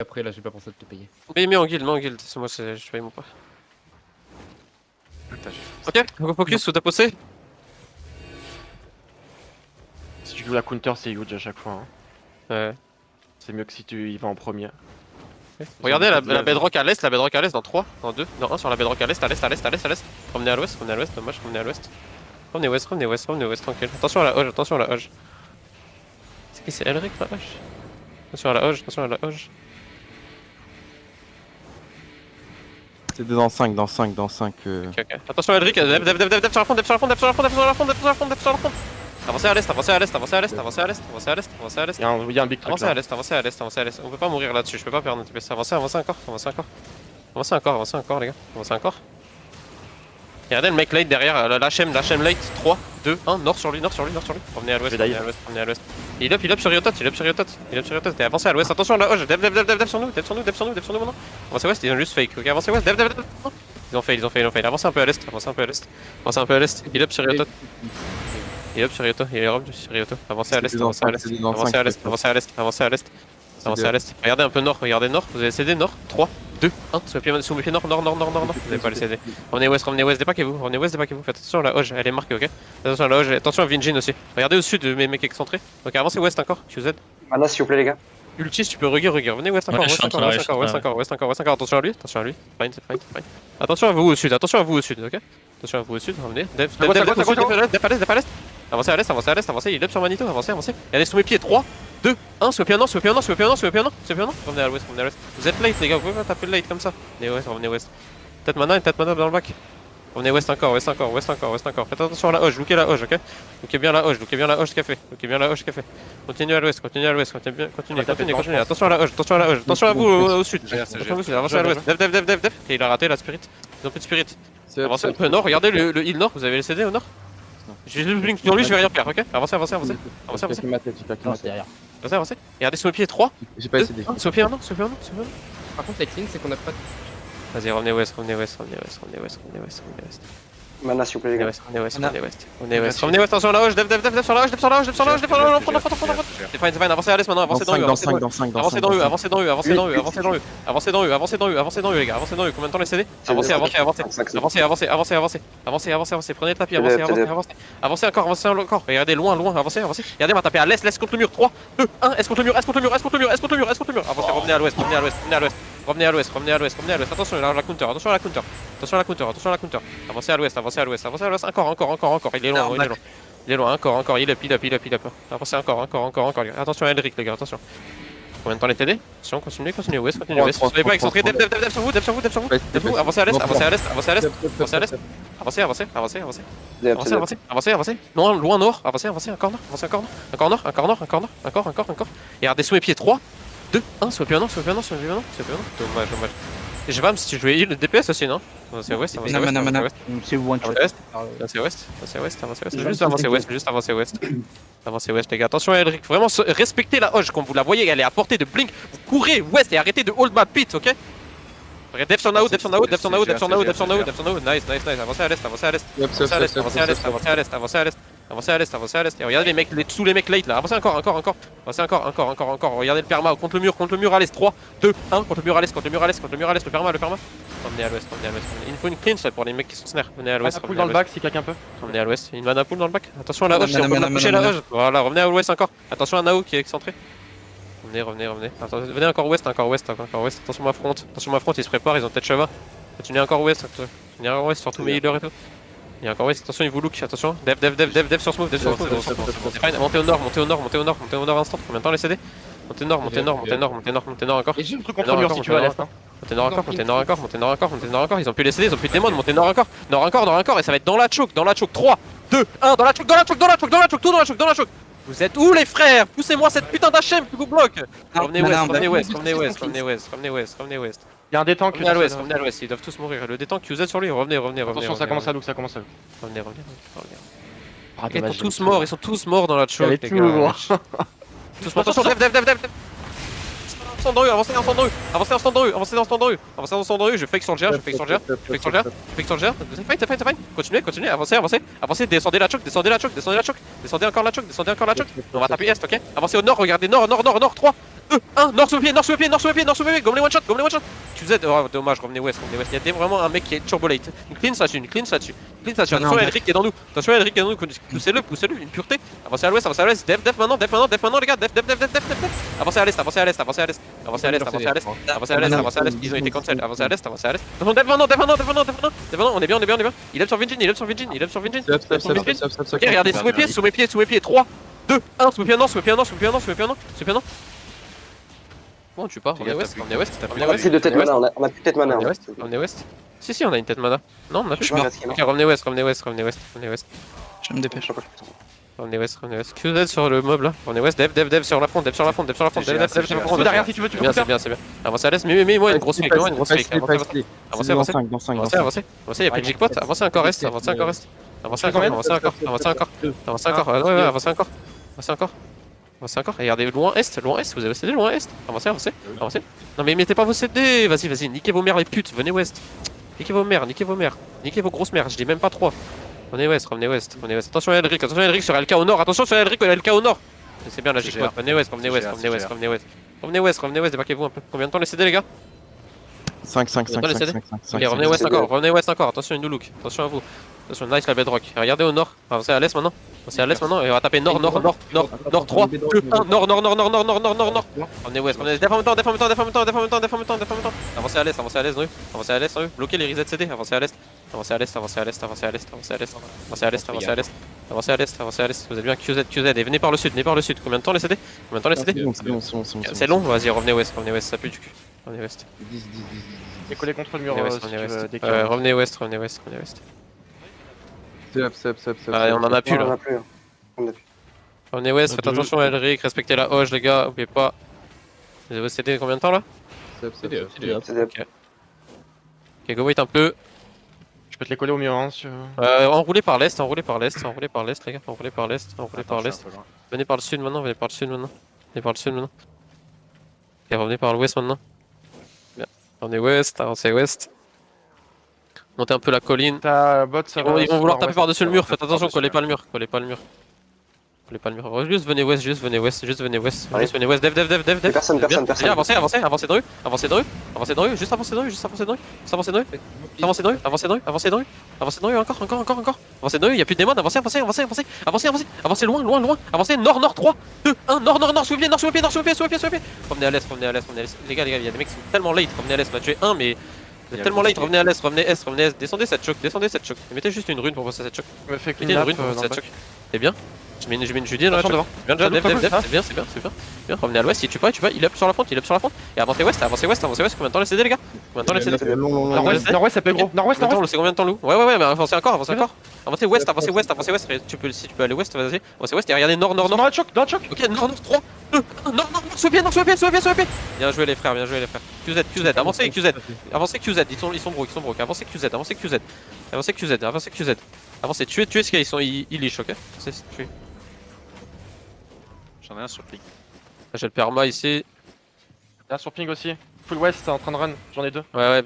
Après là j'ai pas pensé à te payer. Mais en guild, c'est moi je paye mon pas. Ok, on focus sous ta posée. Si tu joues la counter, c'est huge à chaque fois. Hein. Ouais. C'est mieux que si tu y vas en premier. Regardez la bedrock à l'est, dans 3, dans 2, dans 1 sur la bedrock à l'est, à l'est. Revenez à l'ouest, dommage, revenez à l'ouest. Revenez ouest, tranquille. Attention à la hoge. C'est qui, c'est Elric la hoge? Attention à la hoge. C'est dans 5. Ok. Attention à Elric, dev sur la front. Avancez à l'est. Il y a un big truc Avancez là. à l'est. On peut pas mourir là-dessus, je peux pas perdre notre TPS. Avancez encore. Avancez encore, les gars. Avancez encore. Regardez le mec late derrière, l'HM late. 3, 2, 1, nord sur lui. Revenez à l'ouest. Il up sur Riotot. Et avancez à l'ouest. Attention à la hoge. Dev sur nous maintenant. Avancez ouest, ils ont juste fake. Ok, avancez ouest. Dev. Ils ont fail. Avancez un peu à l'est. Il up sur Riotot. Il est up sur Rioto. Avancez à l'est. Regardez un peu nord, vous avez CD nord. 3, 2, 1, sous le pied nord. Vous n'avez pas les CD. Revenez ouest, dépaquez-vous. Faites attention à la hoge, elle est marquée, ok? Attention à la hoge, attention à Vinjin aussi. Regardez au sud, mes mecs excentrés. Ok, avancez ouest encore, QZ. Mana s'il vous plaît les gars. Ultis, tu peux rugger. Venez ouest encore, ouest encore. Attention à lui. Fine. Attention à vous au sud, ok? Attention à vous au sud, revenez. Def à l'est. Avancez à l'est, il est up sur Manito, avancez. Regardez sous mes pieds, 3, 2, 1, sous le piano. Revenez à l'ouest. Vous êtes late les gars, vous pouvez pas taper le late comme ça. Revenez ouest. Tête mana dans le back. Revenez ouest encore. Faites attention à la hoge, lookez la hoge, ok? Lookez bien la hoge café. Continuez à l'ouest, continuez. Attention à la hoge, attention à vous au sud. Avancez à l'ouest. Dev. Et il a raté la spirit. Ils ont plus de spirit. Avancez un peu au nord, regardez le heal nord, vous avez les CD au nord? J'ai le blink sur lui, je vais rien faire, ok? Avancez. Avancez. Regardez sous mes pieds, 3, J'ai pas 2, essayé. 1, sous le pied 1. Par contre la clean c'est qu'on a pas de... Vas-y, revenez ouest. Mana s'il vous plaît les gars. Revenez ouest, attention à la hoge, dev sur la hoge, C'est fine, avancez à l'est maintenant, avancez dans eux, avancez dans eux, les gars, avancez dans eux, combien de temps les CD? Avancez, prenez le tapis, avancez encore, regardez loin, avancez, regardez, on va taper à l'est contre le mur, 3, 2, 1, est contre le mur, avancez, revenez à l'ouest, attention à la counter, avancez à l'ouest, encore, il est loin, encore, il up, avancez encore, attention à Elric les gars, attention. Combien de temps les TD? Attention, continuez, ouest, vous savez pas excentré, dev sur vous, avancez à l'est, avancez, loin nord, avancez, encore nord, et regardez sous mes pieds, 3, 2, 1, sous le piano, dommage. Et je vais si tu jouais heal, DPS aussi, non? C'est ouest, C'est one shot. Avancez ouest. Juste avancez ouest, les gars. Attention à Elric, vraiment respectez la hoge. Quand vous la voyez, elle est à portée de blink. Vous courez ouest et arrêtez de hold map pit, ok? Dev sur Nao. Nice. Avancez à l'est. Et regardez les mecs, tous les mecs late là. Avancez encore. Regardez le perma contre le mur à l'est. 3, 2, 1, contre le mur à l'est. Le perma. Revenez à l'ouest. Il faut une clinch là pour les mecs qui sont snare. Venez à l'ouest. Dans le back si quelqu'un peut. Revenez à l'ouest. Une mana pool dans le back. Attention à la hoche, on va pusher la hoche. Voilà, revenez à l'ouest encore. Attention à Nao qui est excentré. Revenez. Venez encore ouest. Attention ma front, ils se préparent, ils ont tête cheva. Continuez encore ouest, surtout mes healers et tout. Il y a encore ouest, attention, il vous look, attention. Dev sur smooth, C'est fine, montez au nord instant. Combien de temps les CD? Montez nord encore. Et j'ai un truc contre mur si tu vas à l'est hein. Montez nord encore. Ils ont pu les CD, ils ont pu le démon. Montez nord encore. Et ça va être dans la choke. 3, 2, 1, dans la choke. Vous êtes où les frères? Poussez-moi cette putain d'HM qui vous bloque. Revenez ouest. Il y a un détank. Revenez à l'ouest, ils doivent tous mourir. Le détank QZ sur lui, revenez. Attention, ça commence à look. Revenez. Ils sont tous morts dans la choke, les gars. Tous morts. Attention, dev. Avancez en stand dans eux. Je fake sur le GR. C'est fine. Continuez. Avancez, descendez la choke. Descendez encore la choke. On va taper est, ok? Avancez au nord, regardez nord. 3, 2, 1, nord sous le pied, nord sous le pied, nord sous le pied, nord sous le pied, gomme les one shot, gomme les one shot. QZ, oh dommage, revenez west, revenez west. Il y a vraiment un mec qui est turbo late. Une cleanse là-dessus, une cleanse là-dessus. Cleanse là-dessus. Attention, Elric qui est dans nous. Attention, Elric qui est dans nous. Poussez-le, une pureté. Avancez à l'ouest, def maintenant, les gars. Def. Avancez à l'est, avancez à l'est. Avancez à l'est. Ils ont été cancel. Avancez à l'est. Attention, def maintenant. On est bien. Il est sur Vingin. Ok, regardez, sous mes pieds. 3, 2, 1, sous mes pieds, non. Bon, on tue pas, revenez west. On a plus de tête mana, on a plus de tête mana. Revenez west. Si, on a une tête mana. Non, on a plus. mort. Ok, revenez west. Je me dépêche. Revenez west. QZ sur le mob là. Revenez west, dev sur la front. Dev sur la front. Derrière si tu veux, tu peux C'est bien. Avancez à l'est, mais moi une grosse fake. Avancez. Il y a plus de jackpot. Avancez encore reste. Avancez encore. Regardez, loin est, vous avez CD loin est. Avancez. Non mais mettez pas vos CD, vas-y, niquez vos mères les putes, venez ouest. Niquez vos grosses mères, je dis même pas 3. Revenez ouest. Attention à Elric sur LK au nord, au nord. C'est bien la GG. Revenez ouest. Débarquez-vous un peu. Combien de temps les CD les gars? 5. Allez, revenez ouest encore, attention une look, attention à vous. Attention, nice la bedrock. Regardez au nord, avancez à l'est maintenant. Et on va taper nord, 3, 2, 1, nord. Revenez ouest, def en même temps. Avancez à l'est, bloquez les resets CD, avancez à l'est. Avancez à l'est. Vous êtes bien QZ, et venez par le sud. Combien de temps les CD? C'est long, vas-y, revenez ouest, ça pue du cul. Revenez ouest. Et collé contre le mur si tu veux dès qu'il- Revenez ouest. Allez, on en a plus On en là. a plus. Revenez ouest, faites attention à Elric, respectez la hoche les gars, oubliez pas. Vous avez CD combien de temps là? C'est des- Ok, go wait un peu. Je peux te les coller au mur hein si tu veux. Enroulez par l'est les gars, enroulez par l'est. Venez par le sud maintenant. Et revenez par l'ouest maintenant. Bien. Revenez ouest, avancez ouest. Montez un peu la colline. Ta bot ça va. Ils vont vouloir taper par-dessus le mur, faites attention, collez pas le mur. Juste venez ouest. Dev. Personne. Viens, avancez de rue, juste avancez de rue. Avancez de rue, encore. Avancez de rue, y'a plus de démons, avancez, loin. Avancez, nord, 3, 2, 1, nord, sous le pied. Revenez à l'est. Les gars, y'a des mecs qui sont tellement late, revenez à l'est, on a tué un, mais vous êtes tellement late, revenez à l'est, revenez est, descendez cette choc. Mettez juste une rune pour passer cette choc. Je me fais Mettez clean une up rune pour passer cette choc. C'est bien. Je mets une Judy dans la Attention choc. devant. Bien, dev, Cool, c'est bien. Revenez à l'ouest, il tue pas, il up sur la front, il et avancez ouest, combien de temps les CD les gars? Nord-ouest, ça peut être gros. Nord-ouest. C'est combien de temps loup? Ouais, mais avancez encore. Avancez ouest. Si tu peux aller ouest, vas-y. Avancez ouest et regardez nord. Dans la choc. Ok, nord, 3, 2, 1, nord, sous le pied. Bien joué les frères. QZ, avancez QZ. Ils sont broke. Avancez QZ. Avancez, tuez ce qu'ils sont, ils leash, ok? Tuez. J'en ai un sur ping. J'ai le perma ici. Là sur ping aussi. Full west, c'est en train de run. J'en ai 2. Ouais,